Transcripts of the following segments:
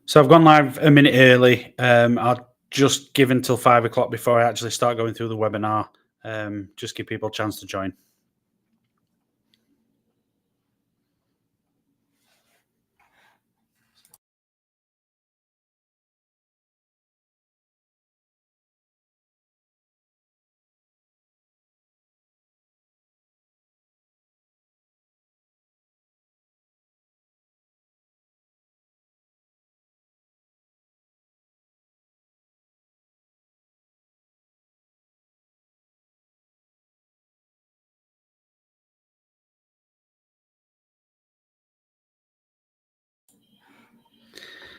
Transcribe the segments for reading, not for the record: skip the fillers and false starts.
So I've gone live a minute early. I'll just give until 5 o'clock before I actually start going through the webinar. Just give people a chance to join.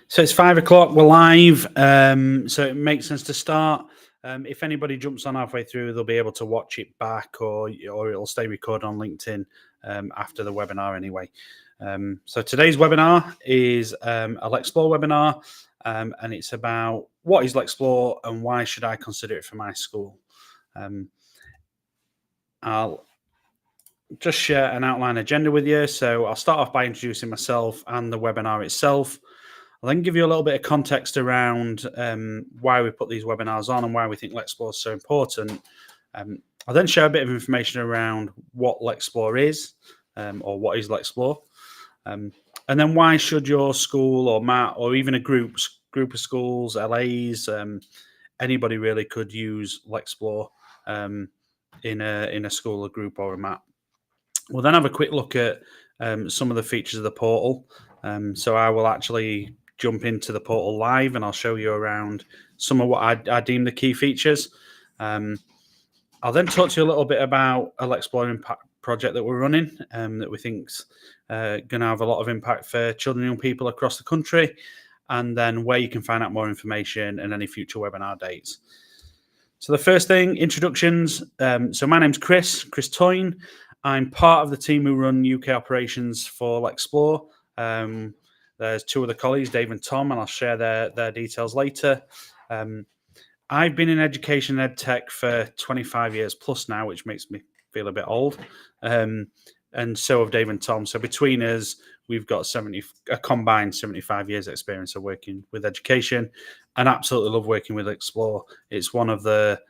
So it's 5 o'clock. We're live. So it makes sense to start. If anybody jumps on halfway through, they'll be able to watch it back, or it'll stay recorded on LinkedIn after the webinar anyway. So today's webinar is a Lexplore webinar, and it's about what is Lexplore and why should I consider it for my school. I'll just share an outline agenda with you. So I'll start off by introducing myself and the webinar itself. I'll then give you a little bit of context around why we put these webinars on and why we think Lexplore is so important. I'll then share a bit of information around what Lexplore is, or what is Lexplore, and then why should your school or MAT or even a group of schools, LAs, anybody really could use Lexplore in a school, a group, or a MAT. We'll then have a quick look at some of the features of the portal. So I will actually jump into the portal live and I'll show you around some of what I deem the key features. I'll then talk to you a little bit about a Lexplore impact project that we're running that we think's going to have a lot of impact for children and young people across the country, and then where you can find out more information and any future webinar dates. So the first thing, introductions. So my name's Chris Toyne. I'm part of the team who run UK operations for Lexplore. There's two other colleagues, Dave and Tom, and I'll share their details later. I've been in education and ed tech for 25 years plus now, which makes me feel a bit old. And so have Dave and Tom. So between us, we've got a combined 75 years experience of working with education, and absolutely love working with Lexplore. It's one of the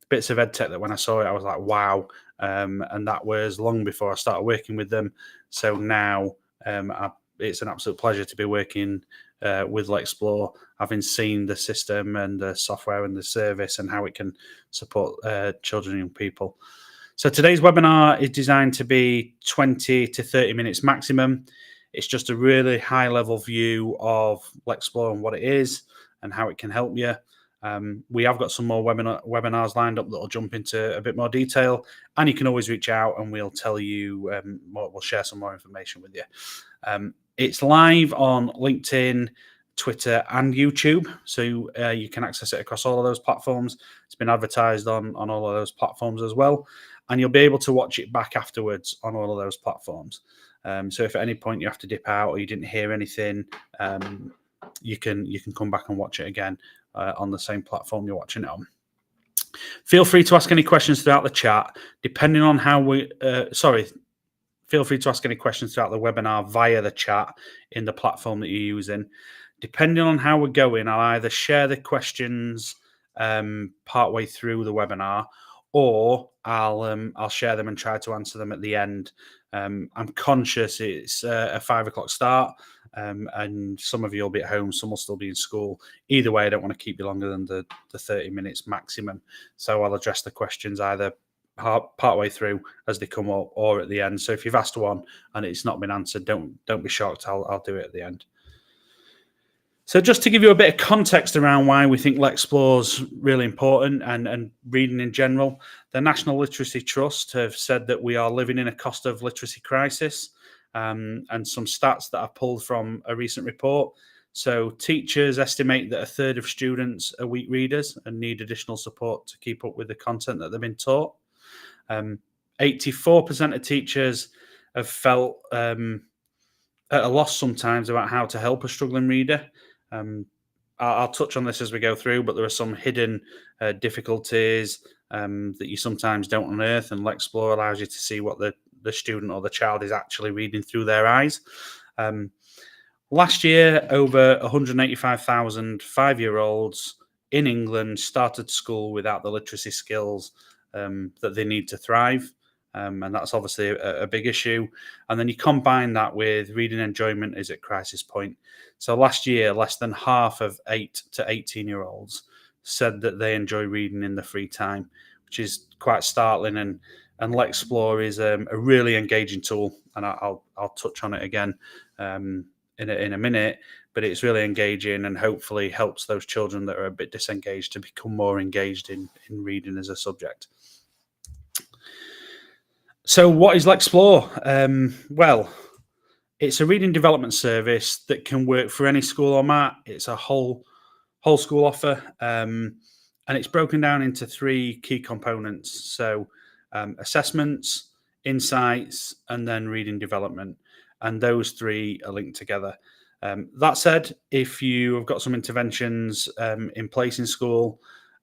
bits of ed tech that when I saw it, I was like, wow. And that was long before I started working with them. So now it's an absolute pleasure to be working with Lexplore, having seen the system and the software and the service and how it can support children and young people. So today's webinar is designed to be 20 to 30 minutes maximum. It's just a really high level view of Lexplore and what it is and how it can help you. We have got some more webinars lined up that will jump into a bit more detail, and you can always reach out and we'll tell you we'll share some more information with you. It's live on LinkedIn, Twitter, and YouTube, so you can access it across all of those platforms. It's been advertised on all of those platforms as well, and you'll be able to watch it back afterwards on all of those platforms. So if at any point you have to dip out or you didn't hear anything, you can come back and watch it again on the same platform you're watching it on. Feel free to ask any questions throughout the chat, depending on how feel free to ask any questions throughout the webinar via the chat in the platform that you're using. Depending on how we're going, I'll either share the questions partway through the webinar, or I'll share them and try to answer them at the end. I'm conscious it's a 5 o'clock start, and some of you will be at home, some will still be in school. Either way, I don't want to keep you longer than the 30 minutes maximum. So I'll address the questions either partway through as they come up or at the end. So if you've asked one and it's not been answered, don't be shocked. I'll do it at the end. So just to give you a bit of context around why we think Lexplore's really important and reading in general, the National Literacy Trust have said that we are living in a cost of literacy crisis, and some stats that I've pulled from a recent report. So teachers estimate that a third of students are weak readers and need additional support to keep up with the content that they've been taught. 84% of teachers have felt at a loss sometimes about how to help a struggling reader. I'll touch on this as we go through, but there are some hidden difficulties that you sometimes don't unearth, and Lexplore allows you to see what the student or the child is actually reading through their eyes. Last year, over 185,000 5-year-olds in England started school without the literacy skills that they need to thrive. And that's obviously a big issue. And then you combine that with reading enjoyment is at crisis point. So last year, less than half of 8 to 18-year-olds said that they enjoy reading in the free time, which is quite startling. And Lexplore is a really engaging tool, and I'll touch on it again in a minute, but it's really engaging and hopefully helps those children that are a bit disengaged to become more engaged in reading as a subject. So what is Lexplore? Well, it's a reading development service that can work for any school or mat. It's a whole school offer, and it's broken down into 3 key components. So assessments, insights, and then reading development. And those 3 are linked together. That said, if you have got some interventions in place in school,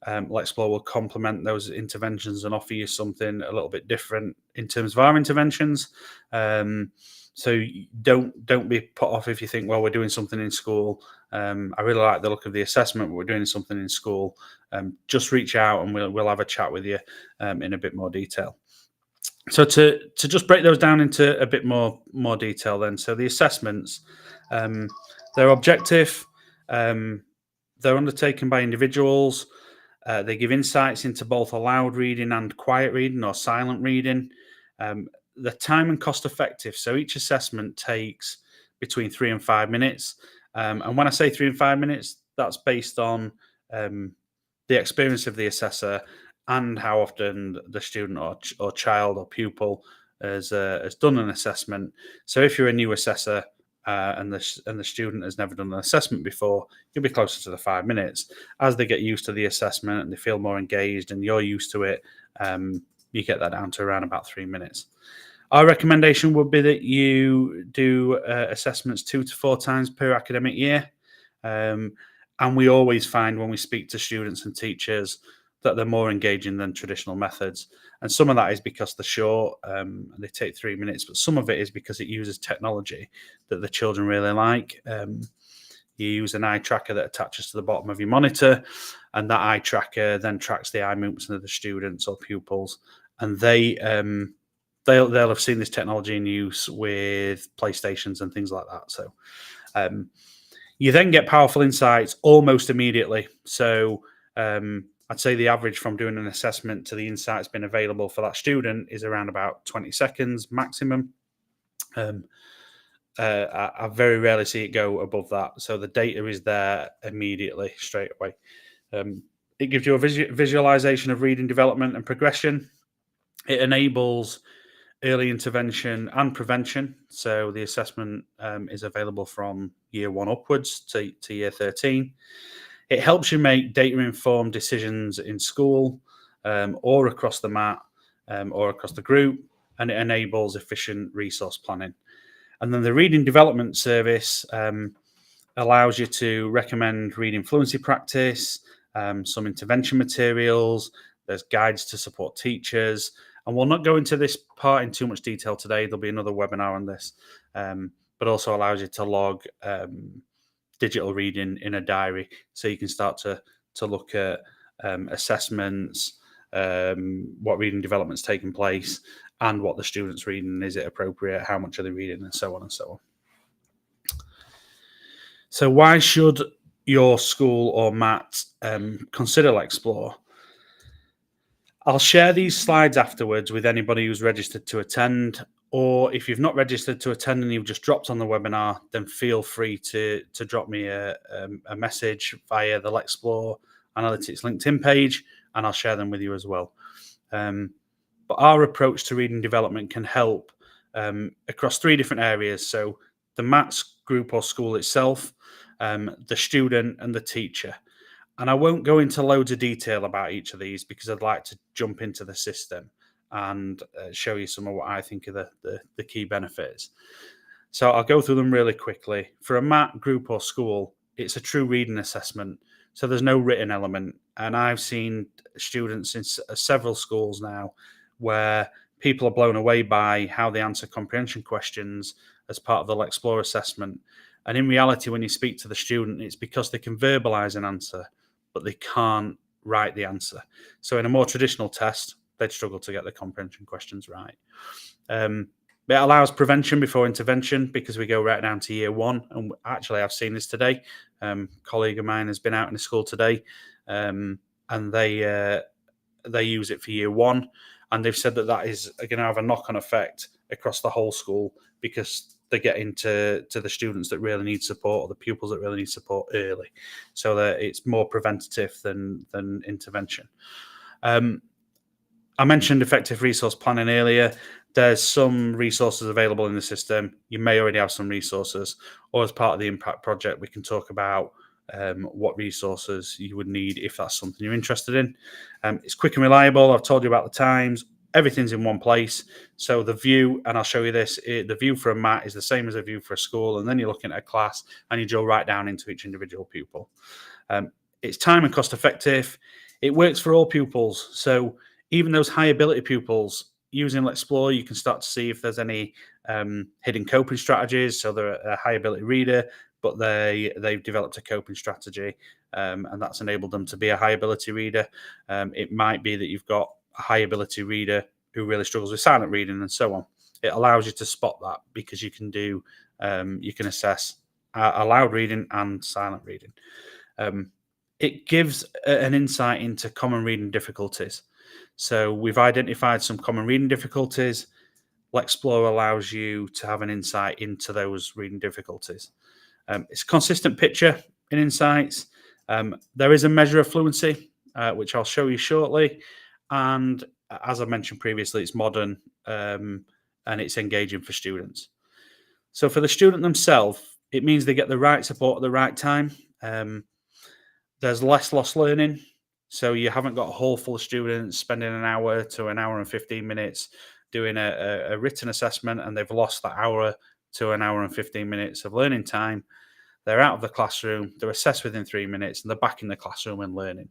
Lexplore will complement those interventions and offer you something a little bit different in terms of our interventions. So don't be put off if you think, well, we're doing something in school. I really like the look of the assessment, but we're doing something in school. Just reach out and we'll have a chat with you in a bit more detail. So to just break those down into a bit more detail then. So the assessments, they're objective, they're undertaken by individuals, they give insights into both aloud reading and quiet reading or silent reading. They're time and cost effective. So each assessment takes between 3 and 5 minutes. And when I say 3 and 5 minutes, that's based on the experience of the assessor and how often the student or child or pupil has done an assessment. So if you're a new assessor and the student has never done an assessment before, you'll be closer to the 5 minutes. As they get used to the assessment and they feel more engaged and you're used to it, you get that down to around about 3 minutes. Our recommendation would be that you do assessments 2 to 4 times per academic year. And we always find when we speak to students and teachers that they're more engaging than traditional methods. And some of that is because they're short, they take 3 minutes, but some of it is because it uses technology that the children really like. You use an eye tracker that attaches to the bottom of your monitor, and that eye tracker then tracks the eye movements of the students or pupils. And they'll have seen this technology in use with PlayStations and things like that. So you then get powerful insights almost immediately. So I'd say the average from doing an assessment to the insights being available for that student is around about 20 seconds maximum. I very rarely see it go above that. So the data is there immediately, straight away. It gives you a visualization of reading development and progression. It enables early intervention and prevention. So the assessment is available from year 1 upwards to year 13. It helps you make data-informed decisions in school or across the mat or across the group, and it enables efficient resource planning. And then the reading development service allows you to recommend reading fluency practice, some intervention materials, there's guides to support teachers. And we'll not go into this part in too much detail today. There'll be another webinar on this, but also allows you to log digital reading in a diary, so you can start to look at assessments, what reading development's taking place, and what the student's reading. Is it appropriate? How much are they reading? And so on and so on. So why should your school or mat consider Lexplore? I'll share these slides afterwards with anybody who's registered to attend, or if you've not registered to attend and you've just dropped on the webinar, then feel free to drop me a message via the Lexplore Analytics LinkedIn page, and I'll share them with you as well. But our approach to reading development can help across 3 different areas. So the MATS group or school itself, the student and the teacher. And I won't go into loads of detail about each of these because I'd like to jump into the system and show you some of what I think are the key benefits. So I'll go through them really quickly. For a MAT group or school, it's a true reading assessment. So there's no written element. And I've seen students in several schools now where people are blown away by how they answer comprehension questions as part of the Lexplore assessment. And in reality, when you speak to the student, it's because they can verbalize an answer, but they can't write the answer. So in a more traditional test, they'd struggle to get the comprehension questions right. It allows prevention before intervention because we go right down to year one. And actually, I've seen this today. A colleague of mine has been out in the school today, and they use it for year one. And they've said that is going to have a knock-on effect across the whole school because they get into the students that really need support or the pupils that really need support early, so that it's more preventative than intervention. I mentioned effective resource planning earlier. There's some resources available in the system. You may already have some resources, or as part of the impact project, we can talk about what resources you would need if that's something you're interested in. It's quick and reliable. I've told you about the times. Everything's in one place. So the view, and I'll show you this, the view for a mat is the same as a view for a school. And then you're looking at a class and you drill right down into each individual pupil. It's time and cost effective. It works for all pupils. So even those high ability pupils, using Lexplore, you can start to see if there's any hidden coping strategies. So they're a high ability reader, but they've developed a coping strategy, and that's enabled them to be a high ability reader. It might be that you've got a high ability reader who really struggles with silent reading and so on. It allows you to spot that because you can assess aloud reading and silent reading. It gives an insight into common reading difficulties. So we've identified some common reading difficulties. Lexplore allows you to have an insight into those reading difficulties. It's a consistent picture in insights. There is a measure of fluency, which I'll show you shortly. And as I mentioned previously, it's modern and it's engaging for students. So for the student themselves, it means they get the right support at the right time. There's less lost learning. So you haven't got a hall full of students spending an hour to an hour and 15 minutes doing a written assessment, and they've lost that hour to an hour and 15 minutes of learning time. They're out of the classroom, they're assessed within 3 minutes, and they're back in the classroom and learning.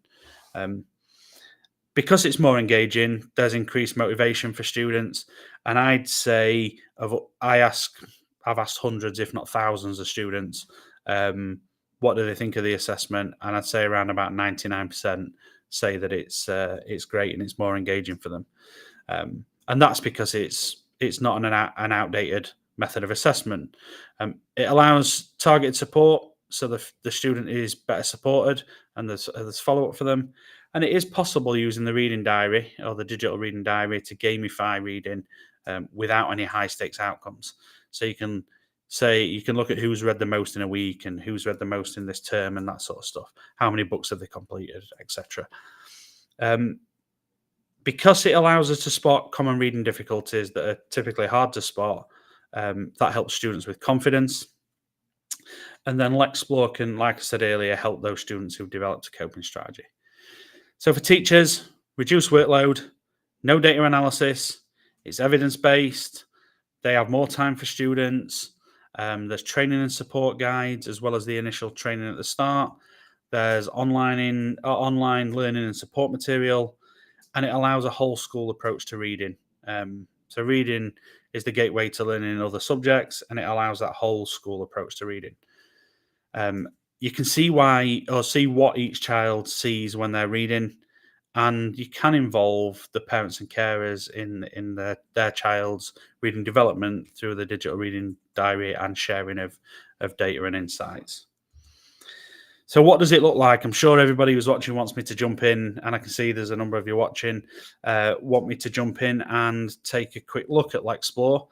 Because it's more engaging, there's increased motivation for students. And I'd say I've asked hundreds, if not thousands of students, what do they think of the assessment? And I'd say around about 99% say that it's great and it's more engaging for them. And that's because it's not an outdated method of assessment. It allows targeted support, so the student is better supported and there's follow-up for them. And it is possible using the reading diary or the digital reading diary to gamify reading without any high-stakes outcomes. So you can look at who's read the most in a week and who's read the most in this term and that sort of stuff. How many books have they completed, etc. Because it allows us to spot common reading difficulties that are typically hard to spot, that helps students with confidence. And then Lexplore can, like I said earlier, help those students who've developed a coping strategy. So for teachers, reduce workload, no data analysis, it's evidence-based, they have more time for students, there's training and support guides as well as the initial training at the start, there's online learning and support material, and it allows a whole school approach to reading. So reading is the gateway to learning in other subjects, and it allows that whole school approach to reading. You can see what each child sees when they're reading, and you can involve the parents and carers in their child's reading development through the digital reading diary and sharing of data and insights. So what does it look like? I'm sure everybody who's watching wants me to jump in, and I can see there's a number of you watching, want me to jump in and take a quick look at Lexplore.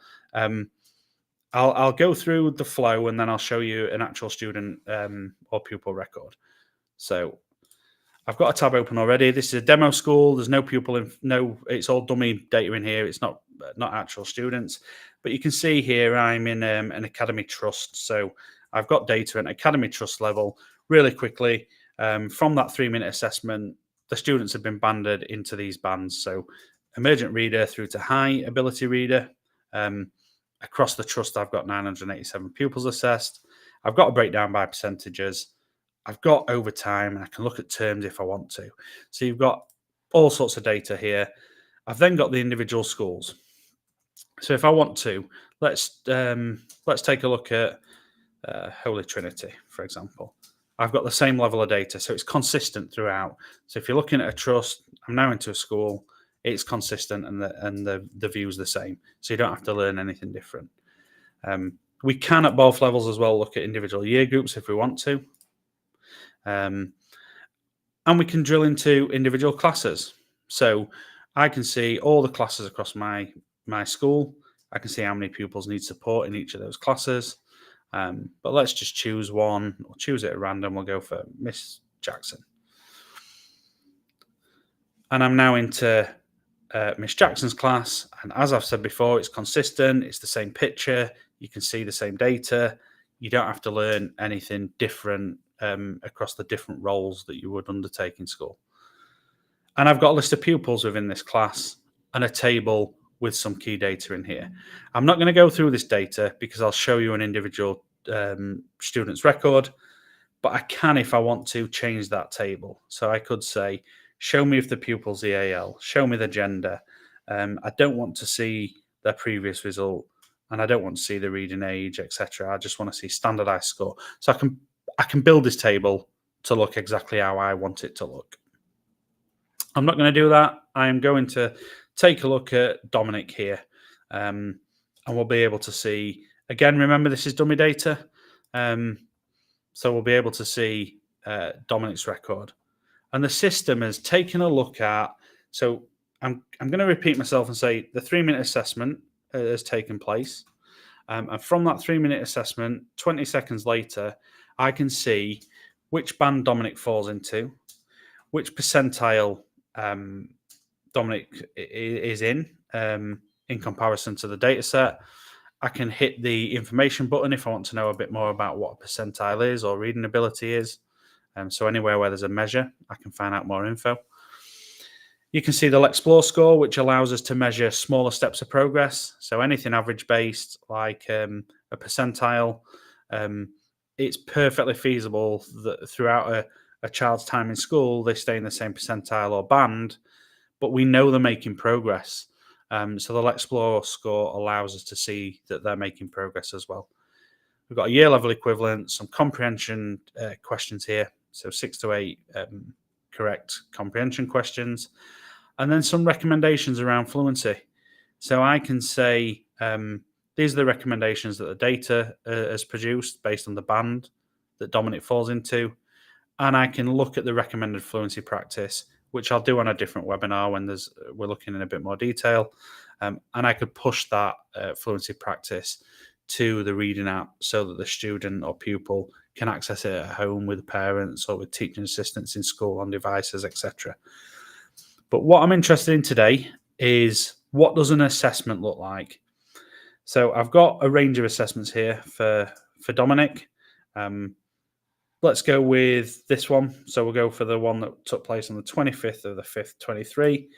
I'll go through the flow and then I'll show you an actual student or pupil record. So I've got a tab open already. This is a demo school. There's no pupil it's all dummy data in here. It's not actual students, but you can see here I'm in an academy trust. So I've got data at academy trust level. Really quickly, from that 3-minute assessment, the students have been banded into these bands. So emergent reader through to high ability reader. Across the trust, I've got 987 pupils assessed. I've got a breakdown by percentages. I've got overtime, and I can look at terms if I want to. So you've got all sorts of data here. I've then got the individual schools. So if I want to, let's take a look at Holy Trinity, for example. I've got the same level of data, so it's consistent throughout. So if you're looking at a trust, I'm now into a school, it's consistent and the view's the same. So you don't have to learn anything different. We can at both levels as well look at individual year groups if we want to. And we can drill into individual classes. So I can see all the classes across my school. I can see how many pupils need support in each of those classes. But let's just choose one. We'll choose it at random. We'll go for Miss Jackson. And I'm now into Miss Jackson's class. And as I've said before, it's consistent. It's the same picture. You can see the same data. You don't have to learn anything different across the different roles that you would undertake in school. And I've got a list of pupils within this class and a table with some key data in here. I'm not going to go through this data because I'll show you an individual student's record, but I can, if I want to, change that table. So I could say, show me if the pupil's EAL, show me the gender. I don't want to see their previous result, and I don't want to see the reading age, etc. I just want to see standardized score. So I can build this table to look exactly how I want it to look. I'm not going to do that. I am going to take a look at Dominic here, and we'll be able to see, again, remember this is dummy data, so we'll be able to see Dominic's record. And the system has taken a look at, so I'm going to repeat myself and say the 3-minute assessment has taken place. And from that 3-minute assessment, 20 seconds later, I can see which band Dominic falls into, which percentile Dominic is in comparison to the data set. I can hit the information button if I want to know a bit more about what a percentile is or reading ability is. So anywhere where there's a measure, I can find out more info. You can see the Lexplore score, which allows us to measure smaller steps of progress. So anything average-based, like a percentile, it's perfectly feasible that throughout a child's time in school, they stay in the same percentile or band, but we know they're making progress. So the Lexplore score allows us to see that they're making progress as well. We've got a year level equivalent, some comprehension questions here. So 6 to 8 correct comprehension questions, and then some recommendations around fluency. So I can say, these are the recommendations that the data has produced based on the band that Dominic falls into. And I can look at the recommended fluency practice, which I'll do on a different webinar when we're looking in a bit more detail. And I could push that fluency practice to the reading app so that the student or pupil can access it at home with parents or with teaching assistants in school on devices, etc. But what I'm interested in today is, what does an assessment look like? So I've got a range of assessments here for Dominic. Let's go with this one. So we'll go for the one that took place on the 25th of the 5th, 23.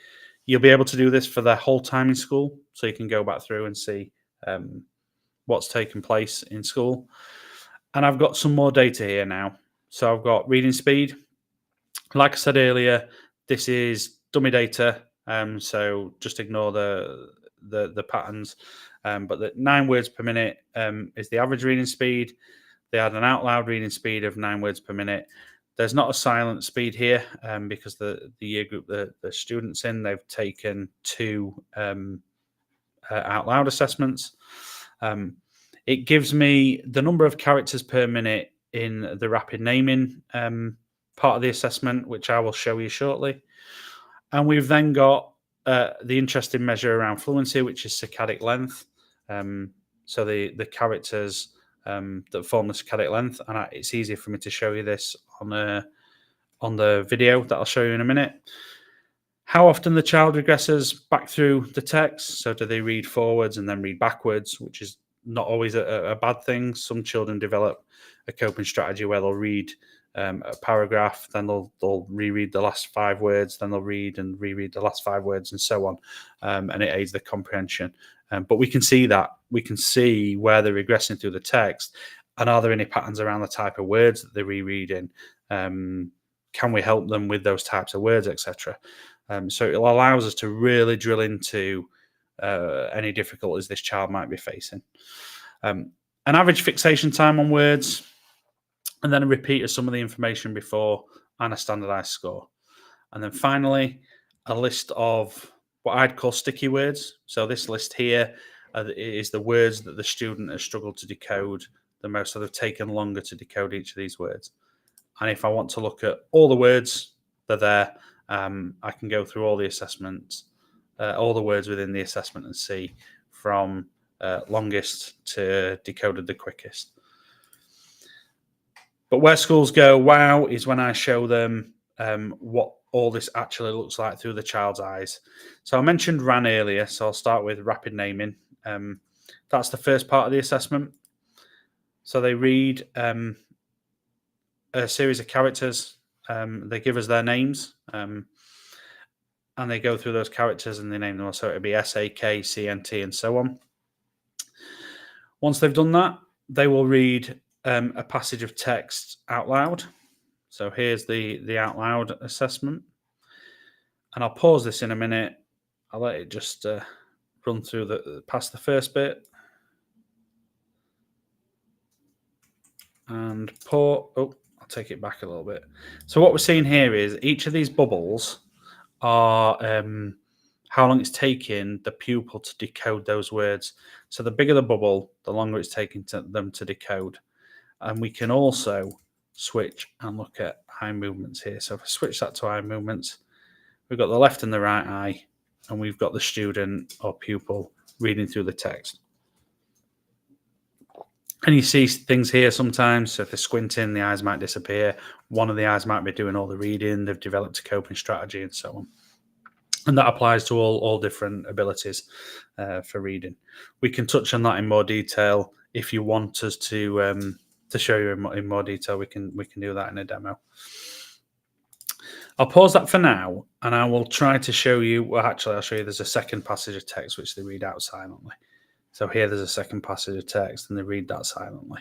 You'll be able to do this for their whole time in school. So you can go back through and see what's taken place in school. And I've got some more data here now. So I've got reading speed. Like I said earlier, this is dummy data. So just ignore the patterns. But the 9 words per minute is the average reading speed. They had an out loud reading speed of 9 words per minute. There's not a silent speed here because the year group the students in, they've taken 2 out loud assessments. It gives me the number of characters per minute in the rapid naming part of the assessment, which I will show you shortly. And we've then got the interesting measure around fluency, which is saccadic length. So the characters that form the saccadic length, and it's easier for me to show you this on the video that I'll show you in a minute. How often the child regresses back through the text. So do they read forwards and then read backwards, which is not always a bad thing. Some children develop a coping strategy where they'll read a paragraph, then they'll reread the last 5 words, then they'll read and reread the last 5 words, and so on, and it aids the comprehension. But we can see that. We can see where they're regressing through the text, and are there any patterns around the type of words that they're rereading? Can we help them with those types of words, etc.? So it allows us to really drill into any difficulties this child might be facing. an average fixation time on words, and then a repeat of some of the information before, and a standardized score. And then finally, a list of what I'd call sticky words. So this list here is the words that the student has struggled to decode the most, so they've taken longer to decode each of these words. And if I want to look at all the words that are there, I can go through all the assessments, all the words within the assessment, and see from longest to decoded the quickest. But where schools go wow is when I show them what all this actually looks like through the child's eyes. So I mentioned RAN earlier, so I'll start with rapid naming. That's the first part of the assessment. So they read a series of characters. They give us their names, and they go through those characters and they name them. So it'll be S, A, K, C, N, T, and so on. Once they've done that, they will read a passage of text out loud. So here's the out loud assessment. And I'll pause this in a minute. I'll let it just run through past the first bit. And I'll take it back a little bit. So what we're seeing here is each of these bubbles are how long it's taking the pupil to decode those words. So the bigger the bubble, the longer it's taking them to decode. And we can also switch and look at eye movements here. So if I switch that to eye movements, we've got the left and the right eye, and we've got the student or pupil reading through the text. And you see things here sometimes. So if they're squinting, the eyes might disappear. One of the eyes might be doing all the reading. They've developed a coping strategy and so on. And that applies to all different abilities for reading. We can touch on that in more detail. If you want us to show you in more detail, we can do that in a demo. I'll pause that for now, and I will try to show you. Well, actually, I'll show you. There's a second passage of text which they read out silently. So here, there's a second passage of text, and they read that silently.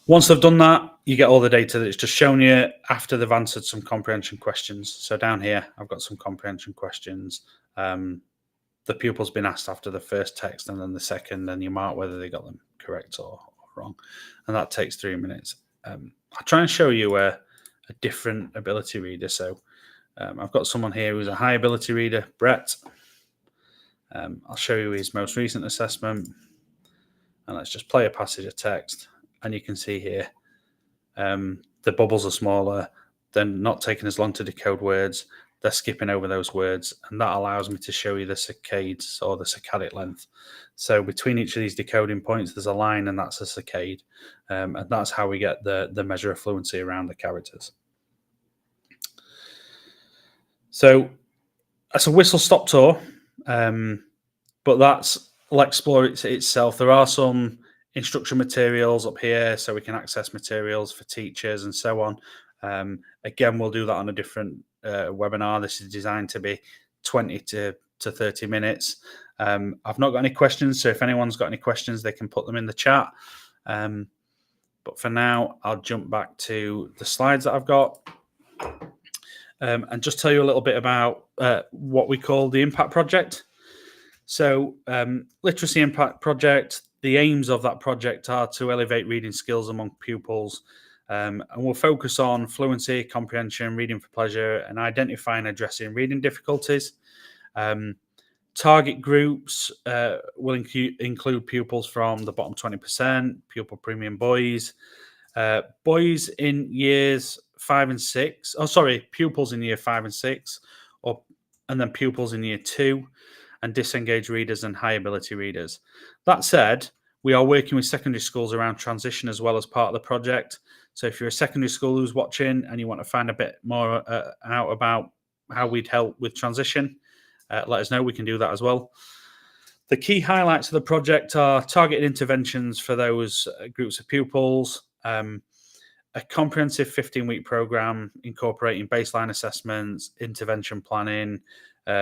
Once they've done that, you get all the data that it's just shown you after they've answered some comprehension questions. So down here, I've got some comprehension questions. The pupil's been asked after the first text and then the second, and you mark whether they got them correct or wrong. And that takes 3 minutes. I'll try and show you a different ability reader. So I've got someone here who's a high ability reader, Brett. I'll show you his most recent assessment. And let's just play a passage of text. And you can see here, the bubbles are smaller. They're not taking as long to decode words. They're skipping over those words. And that allows me to show you the saccades or the saccadic length. So between each of these decoding points, there's a line, and that's a saccade. And that's how we get the measure of fluency around the characters. So that's a whistle-stop tour. But that's Lexplore itself. There are some instruction materials up here, so we can access materials for teachers and so on. Again, we'll do that on a different webinar. This is designed to be 20 to 30 minutes. I've not got any questions, so if anyone's got any questions, they can put them in the chat. But for now, I'll jump back to the slides that I've got and just tell you a little bit about what we call the Impact Project. So Literacy Impact Project, the aims of that project are to elevate reading skills among pupils, and we'll focus on fluency, comprehension, reading for pleasure, and identifying and addressing reading difficulties. Target groups will include pupils from the bottom 20%, pupil premium boys, boys in years 5 and 6. Oh, sorry, pupils in year 5 and 6, and then pupils in year 2. And disengaged readers and high ability readers. That said, we are working with secondary schools around transition as well as part of the project. So if you're a secondary school who's watching and you want to find a bit more out about how we'd help with transition, let us know. We can do that as well. The key highlights of the project are targeted interventions for those groups of pupils, a comprehensive 15-week program incorporating baseline assessments, intervention planning,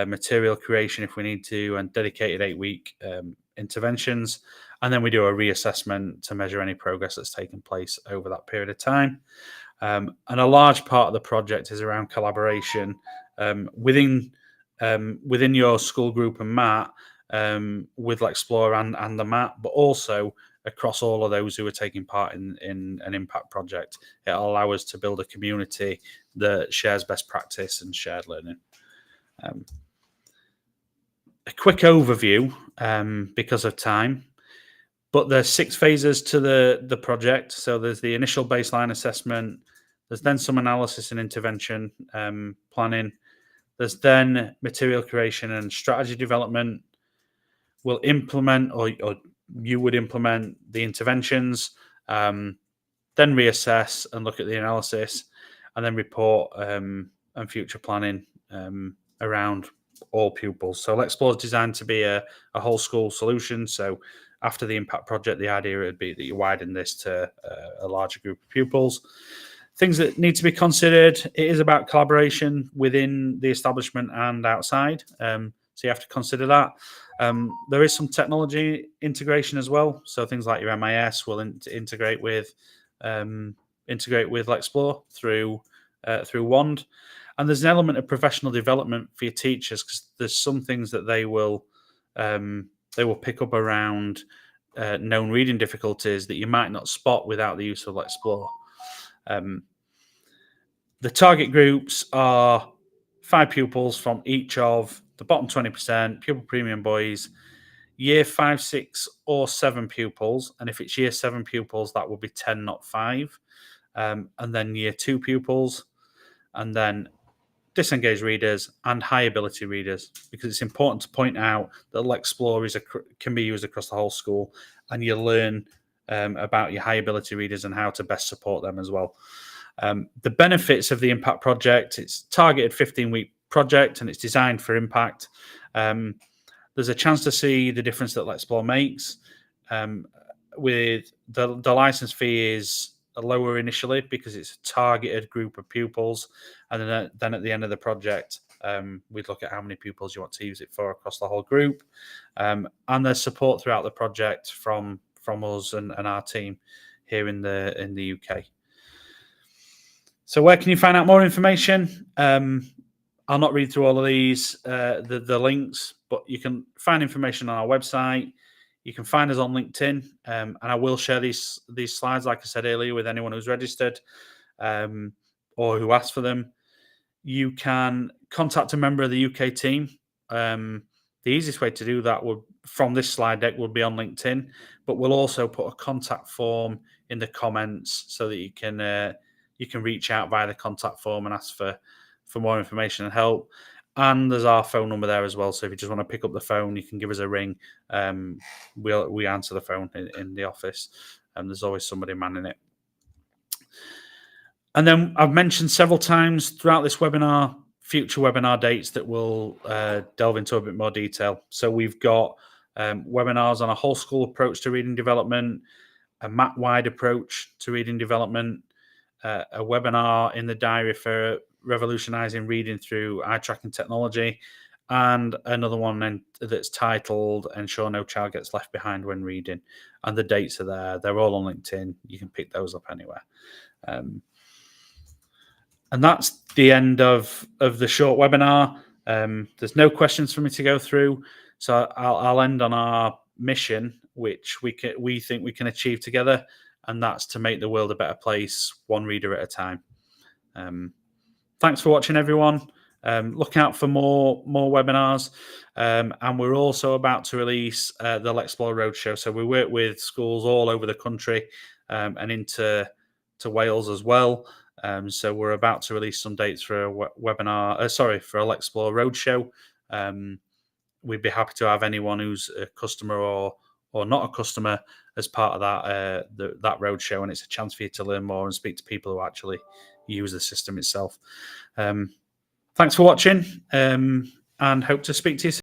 material creation if we need to, and dedicated 8-week interventions. And then we do a reassessment to measure any progress that's taken place over that period of time. And a large part of the project is around collaboration within your school group and MAT. with Lexplore and the map, but also across all of those who are taking part in an impact project. It'll allow us to build a community that shares best practice and shared learning. A quick overview, because of time, but there's 6 phases to the project. So there's the initial baseline assessment, there's then some analysis and intervention planning, there's then material creation and strategy development. We'll implement, or you would implement the interventions, then reassess and look at the analysis, and then report and future planning around all pupils. So Lexplore is designed to be a whole school solution. So after the impact project, the idea would be that you widen this to a larger group of pupils. Things that need to be considered: it is about collaboration within the establishment and outside. So you have to consider that. There is some technology integration as well. So things like your MIS will integrate with Lexplore through Wand. And there's an element of professional development for your teachers, because there's some things that they will pick up around known reading difficulties that you might not spot without the use of Lexplore. The target groups are 5 pupils from each of the bottom 20%, pupil premium boys, year 5, 6, or 7 pupils. And if it's year 7 pupils, that will be 10, not 5. And then year 2 pupils, and then disengaged readers and high ability readers, because it's important to point out that Lexplore can be used across the whole school, and you learn about your high ability readers and how to best support them as well. The benefits of the impact project: it's targeted 15-week project and it's designed for impact. There's a chance to see the difference that Lexplore makes. With the license fee is lower initially because it's a targeted group of pupils, and then at the end of the project, we'd look at how many pupils you want to use it for across the whole group. And there's support throughout the project from us and our team here in the UK. So where can you find out more information? I'll not read through all of these, the links, but you can find information on our website. You can find us on LinkedIn, and I will share these slides, like I said earlier, with anyone who's registered or who asked for them. You can contact a member of the UK team. The easiest way to do that from this slide deck would be on LinkedIn, but we'll also put a contact form in the comments so that you can reach out via the contact form and ask for more information and help. And there's our phone number there as well. So if you just want to pick up the phone, you can give us a ring. We answer the phone in the office, and there's always somebody manning it. And then I've mentioned several times throughout this webinar, future webinar dates that will delve into a bit more detail. So we've got webinars on a whole school approach to reading development, a map-wide approach to reading development, a webinar in the diary for revolutionising reading through eye tracking technology, and another one that's titled "Ensure No Child Gets Left Behind When Reading." And the dates are there. They're all on LinkedIn. You can pick those up anywhere. And that's the end of the short webinar. There's no questions for me to go through, so I'll end on our mission, which we think we can achieve together, and that's to make the world a better place, one reader at a time. Thanks for watching, everyone. Look out for more webinars, and we're also about to release the Lexplore Roadshow. So we work with schools all over the country and into Wales as well. So we're about to release some dates for a webinar. For a Lexplore Roadshow. We'd be happy to have anyone who's a customer or not a customer as part of that roadshow, and it's a chance for you to learn more and speak to people who actually use the system itself. Thanks for watching, and hope to speak to you soon.